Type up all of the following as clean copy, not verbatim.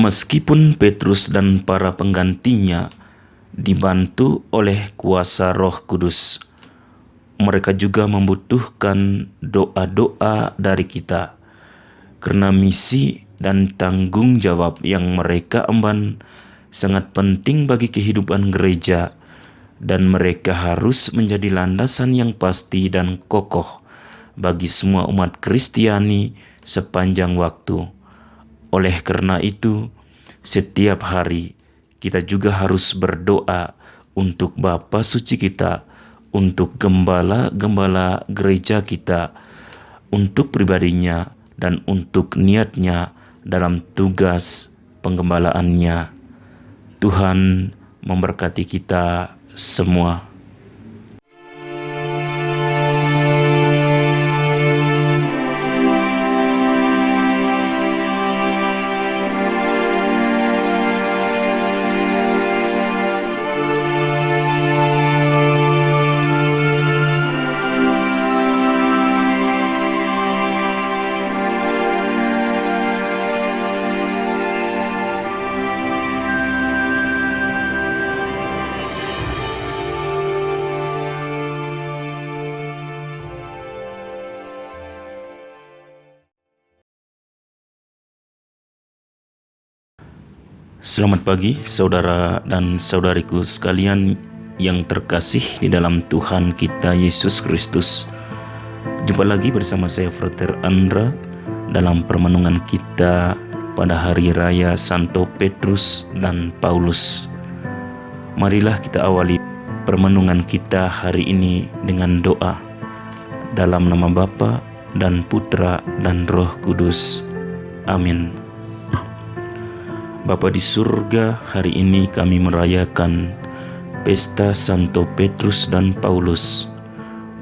Meskipun Petrus dan para penggantinya dibantu oleh kuasa Roh Kudus, mereka juga membutuhkan doa-doa dari kita, karena misi dan tanggung jawab yang mereka emban sangat penting bagi kehidupan gereja, dan mereka harus menjadi landasan yang pasti dan kokoh bagi semua umat Kristiani sepanjang waktu. Oleh karena itu, setiap hari kita juga harus berdoa untuk Bapa Suci kita, untuk gembala-gembala gereja kita, untuk pribadinya, dan untuk niatnya dalam tugas penggembalaannya. Tuhan memberkati kita semua. Selamat pagi saudara dan saudariku sekalian yang terkasih di dalam Tuhan kita Yesus Kristus. Jumpa lagi bersama saya Frater Andra dalam permenungan kita pada hari raya Santo Petrus dan Paulus. Marilah kita awali permenungan kita hari ini dengan doa. Dalam nama Bapa dan Putra dan Roh Kudus. Amin. Bapa di surga, hari ini kami merayakan pesta Santo Petrus dan Paulus.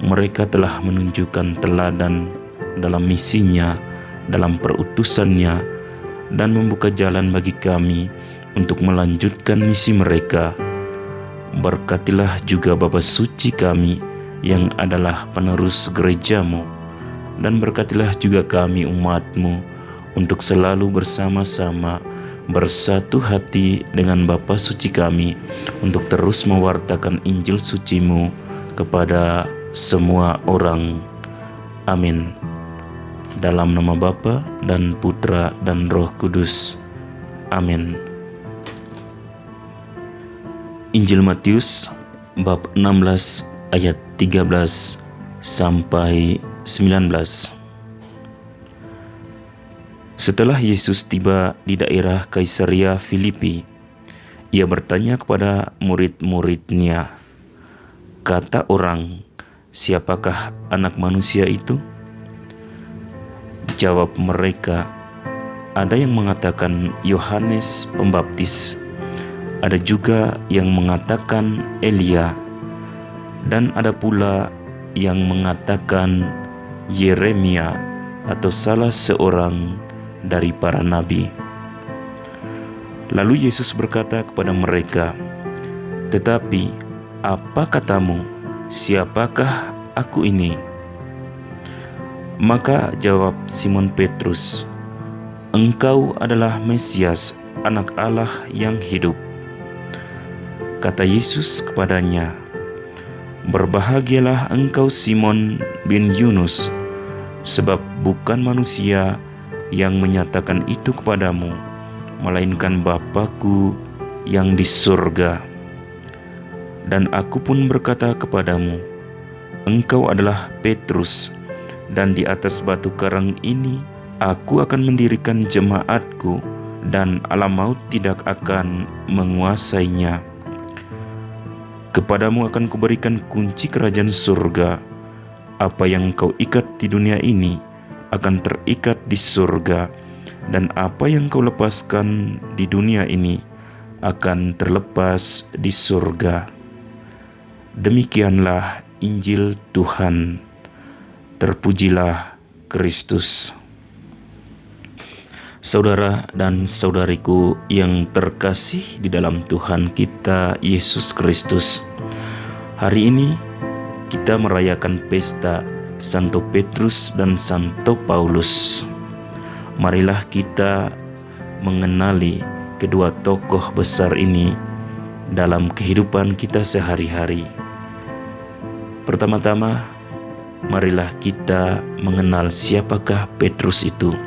Mereka telah menunjukkan teladan dalam misinya, dalam perutusannya, dan membuka jalan bagi kami untuk melanjutkan misi mereka. Berkatilah juga Bapa Suci kami yang adalah penerus gerejamu, dan berkatilah juga kami umat-Mu untuk selalu bersama-sama bersatu hati dengan Bapa Suci kami untuk terus mewartakan Injil Suci-Mu kepada semua orang. Amin. Dalam nama Bapa dan Putra dan Roh Kudus. Amin. Injil Matius bab 16 ayat 13 sampai 19. Setelah Yesus tiba di daerah Kaisaria Filipi, ia bertanya kepada murid-muridnya, "Kata orang, siapakah anak manusia itu?" Jawab mereka, "Ada yang mengatakan Yohanes Pembaptis, ada juga yang mengatakan Elia, dan ada pula yang mengatakan Yeremia atau salah seorang dari para nabi." Lalu Yesus berkata kepada mereka, "Tetapi apa katamu, siapakah aku ini?" Maka jawab Simon Petrus, "Engkau adalah Mesias, Anak Allah yang hidup." Kata Yesus kepadanya, "Berbahagialah engkau Simon bin Yunus, sebab bukan manusia yang menyatakan itu kepadamu, melainkan Bapa-Ku yang di surga. Dan aku pun berkata kepadamu, engkau adalah Petrus, dan di atas batu karang ini aku akan mendirikan jemaatku, dan alam maut tidak akan menguasainya. Kepadamu akan kuberikan kunci kerajaan surga. Apa yang kau ikat di dunia ini akan terikat di surga, dan apa yang kau lepaskan di dunia ini akan terlepas di surga." Demikianlah Injil Tuhan. Terpujilah Kristus. Saudara dan saudariku yang terkasih di dalam Tuhan kita Yesus Kristus, hari ini kita merayakan pesta Santo Petrus dan Santo Paulus. Marilah kita mengenali kedua tokoh besar ini dalam kehidupan kita sehari-hari. Pertama-tama, marilah kita mengenal siapakah Petrus itu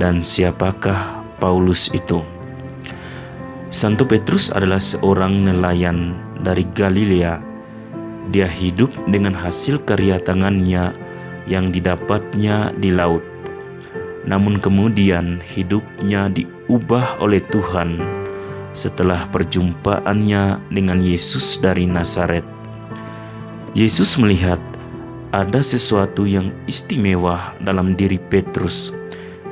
dan siapakah Paulus itu. Santo Petrus adalah seorang nelayan dari Galilea. Dia hidup dengan hasil karya tangannya yang didapatnya di laut. Namun kemudian hidupnya diubah oleh Tuhan setelah perjumpaannya dengan Yesus dari Nazaret. Yesus melihat ada sesuatu yang istimewa dalam diri Petrus,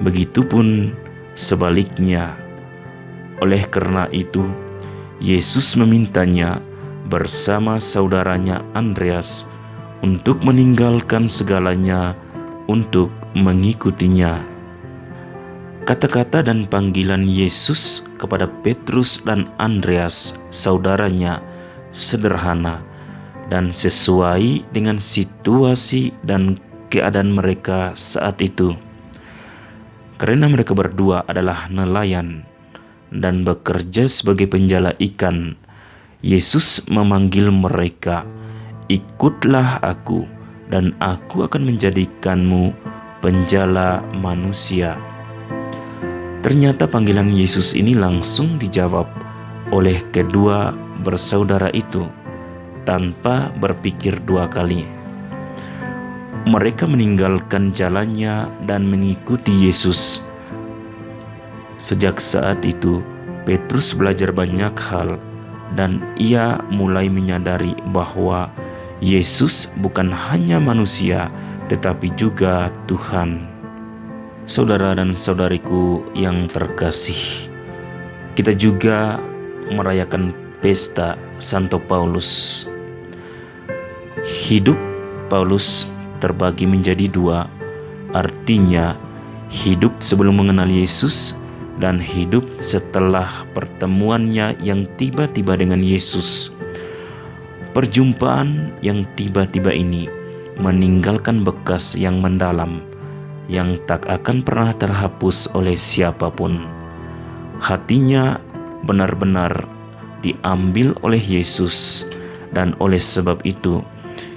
begitupun sebaliknya. Oleh karena itu, Yesus memintanya bersama saudaranya Andreas untuk meninggalkan segalanya untuk mengikutinya. Kata-kata dan panggilan Yesus kepada Petrus dan Andreas, saudaranya, sederhana dan sesuai dengan situasi dan keadaan mereka saat itu. Karena mereka berdua adalah nelayan dan bekerja sebagai penjala ikan, Yesus memanggil mereka, "Ikutlah aku, dan aku akan menjadikanmu penjala manusia." Ternyata panggilan Yesus ini langsung dijawab oleh kedua bersaudara itu tanpa berpikir dua kali. Mereka meninggalkan jalannya dan mengikuti Yesus. Sejak saat itu, Petrus belajar banyak hal dan ia mulai menyadari bahwa Yesus bukan hanya manusia tetapi juga Tuhan. Saudara dan saudariku yang terkasih, kita juga merayakan pesta Santo Paulus. Hidup Paulus terbagi menjadi dua, artinya hidup sebelum mengenal Yesus dan hidup setelah pertemuannya yang tiba-tiba dengan Yesus. Perjumpaan yang tiba-tiba ini meninggalkan bekas yang mendalam, yang tak akan pernah terhapus oleh siapapun. Hatinya benar-benar diambil oleh Yesus, dan oleh sebab itu,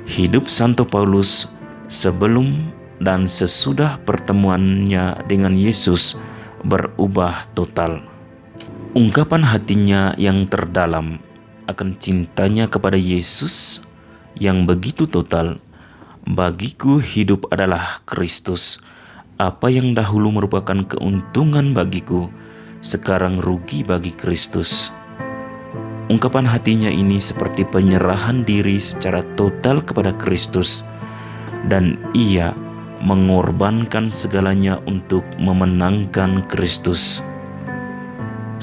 hidup Santo Paulus sebelum dan sesudah pertemuannya dengan Yesus berubah total. Ungkapan hatinya yang terdalam akan cintanya kepada Yesus yang begitu total. "Bagiku hidup adalah Kristus. Apa yang dahulu merupakan keuntungan bagiku, sekarang rugi bagi Kristus." Ungkapan hatinya ini seperti penyerahan diri secara total kepada Kristus, dan ia mengorbankan segalanya untuk memenangkan Kristus.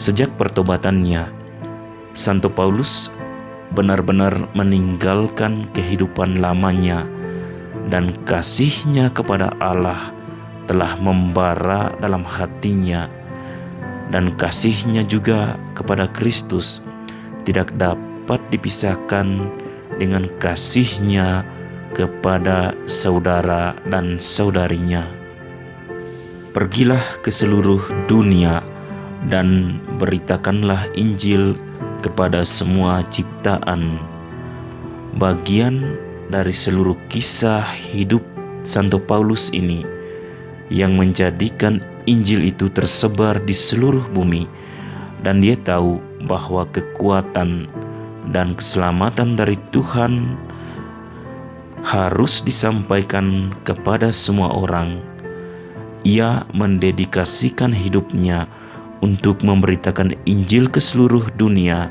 Sejak pertobatannya, Santo Paulus benar-benar meninggalkan kehidupan lamanya, dan kasihnya kepada Allah telah membara dalam hatinya, dan kasihnya juga kepada Kristus tidak dapat dipisahkan dengan kasihnya kepada saudara dan saudarinya. "Pergilah ke seluruh dunia dan beritakanlah Injil kepada semua ciptaan." Bagian dari seluruh kisah hidup Santo Paulus ini yang menjadikan Injil itu tersebar di seluruh bumi, dan dia tahu bahwa kekuatan dan keselamatan dari Tuhan harus disampaikan kepada semua orang. Ia mendedikasikan hidupnya untuk memberitakan Injil ke seluruh dunia,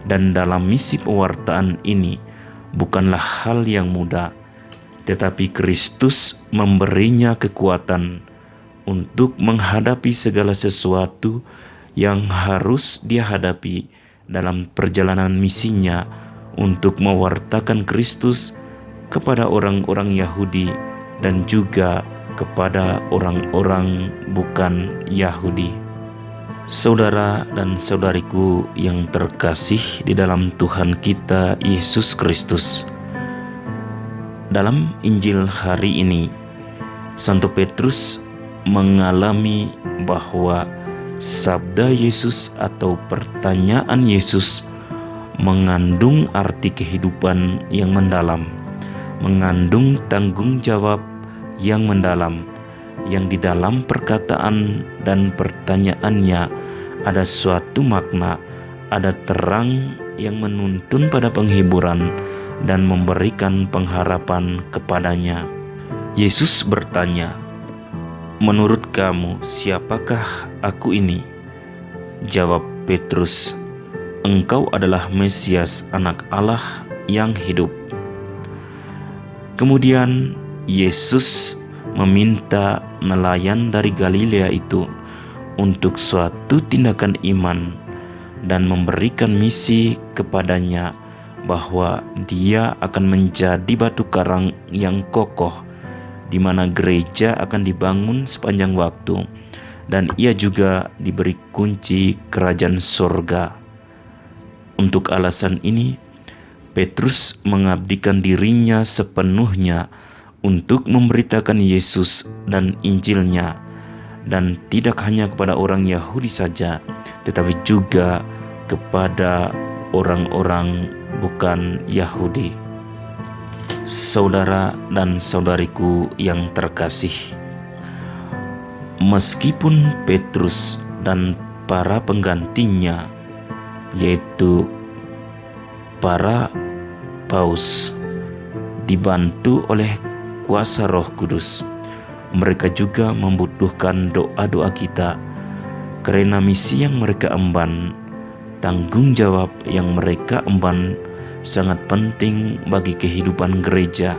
dan dalam misi pewartaan ini bukanlah hal yang mudah, tetapi Kristus memberinya kekuatan untuk menghadapi segala sesuatu yang harus dia hadapi dalam perjalanan misinya untuk mewartakan Kristus kepada orang-orang Yahudi dan juga kepada orang-orang bukan Yahudi. Saudara dan saudariku yang terkasih di dalam Tuhan kita Yesus Kristus, dalam Injil hari ini, Santo Petrus mengalami bahwa Sabda Yesus atau pertanyaan Yesus mengandung arti kehidupan yang mendalam, mengandung tanggung jawab yang mendalam, yang di dalam perkataan dan pertanyaannya ada suatu makna, ada terang yang menuntun pada penghiburan dan memberikan pengharapan kepadanya. Yesus bertanya, "Menurut kamu, siapakah aku ini?" Jawab Petrus, "Engkau adalah Mesias, Anak Allah yang hidup." Kemudian Yesus meminta nelayan dari Galilea itu untuk suatu tindakan iman dan memberikan misi kepadanya bahwa dia akan menjadi batu karang yang kokoh di mana gereja akan dibangun sepanjang waktu, dan ia juga diberi kunci kerajaan sorga. Untuk alasan ini, Petrus mengabdikan dirinya sepenuhnya untuk memberitakan Yesus dan Injilnya, dan tidak hanya kepada orang Yahudi saja, tetapi juga kepada orang-orang bukan Yahudi. Saudara dan saudariku yang terkasih, meskipun Petrus dan para penggantinya, yaitu para paus, dibantu oleh kuasa Roh Kudus, mereka juga membutuhkan doa-doa kita karena misi yang mereka emban, tanggung jawab yang mereka emban sangat penting bagi kehidupan gereja,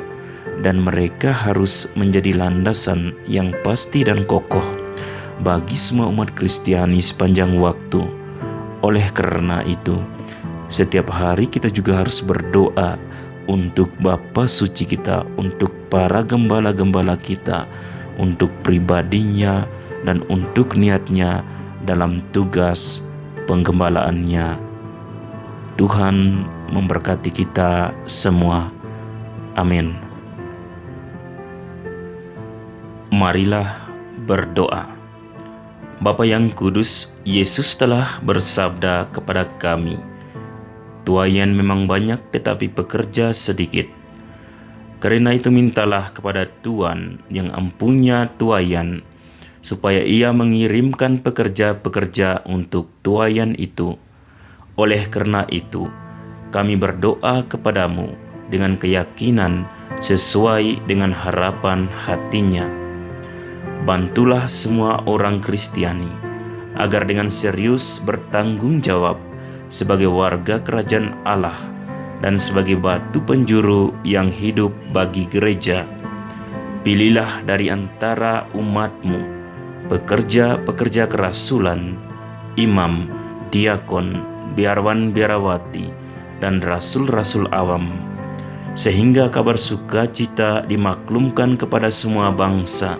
dan mereka harus menjadi landasan yang pasti dan kokoh bagi semua umat Kristiani sepanjang waktu. Oleh karena itu, setiap hari kita juga harus berdoa untuk Bapa Suci kita, untuk para gembala-gembala kita, untuk pribadinya dan untuk niatnya dalam tugas penggembalaannya. Tuhan memberkati kita semua. Amin. Marilah berdoa. Bapa yang kudus, Yesus telah bersabda kepada kami, "Tuaian memang banyak tetapi pekerja sedikit. Karena itu mintalah kepada Tuhan yang empunya tuaian, supaya ia mengirimkan pekerja-pekerja untuk tuaian itu. Oleh karena itu, kami berdoa kepadamu dengan keyakinan sesuai dengan harapan hatinya. Bantulah semua orang Kristiani agar dengan serius bertanggung jawab sebagai warga kerajaan Allah dan sebagai batu penjuru yang hidup bagi gereja. Pilihlah dari antara umatmu pekerja-pekerja kerasulan, imam, diakon, biarawan-biarawati, dan rasul-rasul awam, sehingga kabar sukacita dimaklumkan kepada semua bangsa,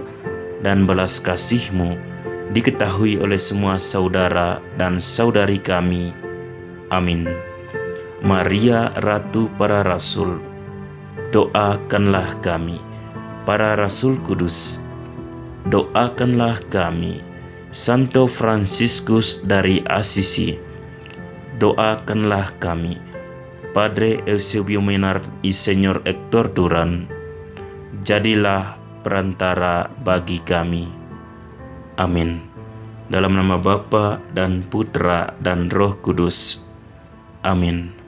dan belas kasih-Mu diketahui oleh semua saudara dan saudari kami. Amin. Maria, Ratu para Rasul, doakanlah kami. Para Rasul Kudus, doakanlah kami. Santo Fransiskus dari Assisi, doakanlah kami. Padre Eusebio Menard y Señor Hector Duran, jadilah perantara bagi kami. Amin. Dalam nama Bapa dan Putra dan Roh Kudus. Amin.